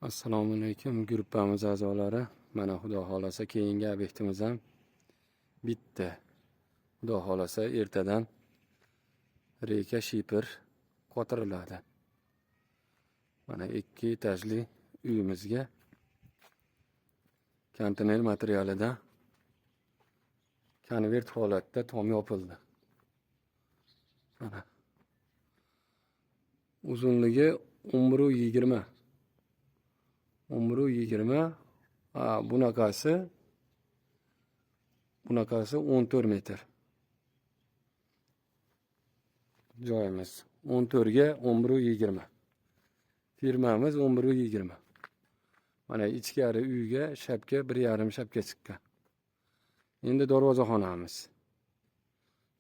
Assalomu alaykum gruppamiz a'zolari. Mana xudo xolasa keyingi obyektimiz ham bitta. Xudo xolasa ertadan reka shipir qotiriladi. Mana 2 etajli uyimizga konteyner materialida konvert holatda tom yopildi. Mana uzunligi 11.20. 11.20. Bunaqasi 14 metr. Joyimiz 14 ga 11.20. Firmamiz 11.20. Mana ichkari uyga shapka 1,5 shapka chiqqan. Endi darvozaxonamiz.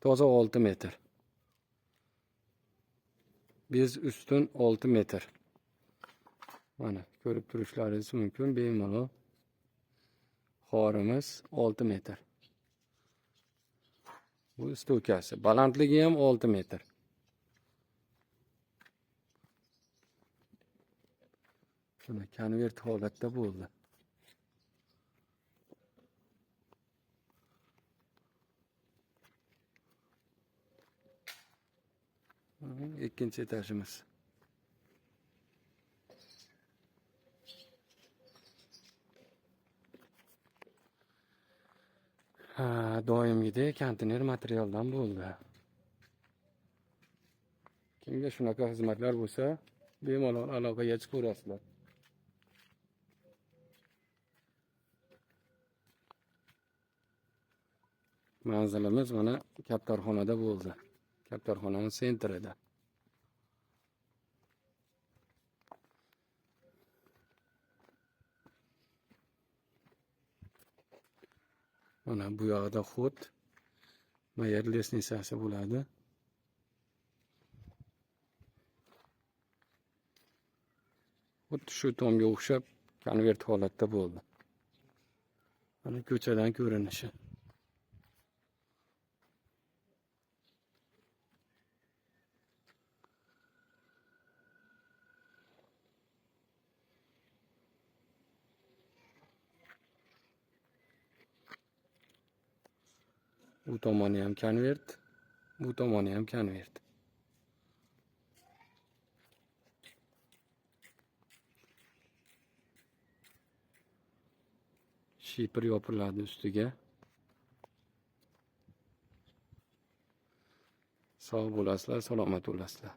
Toza 6 metr. Biz ustun 6 metr. Mana ko'rib turishlaringiz mumkin, bemalol. Xorimiz 6 metr. Bu stokasi. Balandligi ham 6 metr. Shuna konvert holatda bo'ldi. Ikkinchi etajimiz. Doimgidek konteyner materialdan bo'ldi. Kimga shunaqa xizmatlar bo'lsa, bemalol aloqaga chiqaverasizlar. Manzilimiz mana Kaptarxonada bo'ldi. Kaptarxonaning sentrida. Mana bu yoqda xod, mayer lesnitsasi bo'ladi. Xuddi shu tomga o'xshab konvert holatda bo'ldi. Mana ko'chadan ko'rinishi. Bu tomoni ham konvert, bu tomoni ham konvert. Shipir yopiladi ustiga. Sog' bo'lasizlar, salomat bo'lasizlar.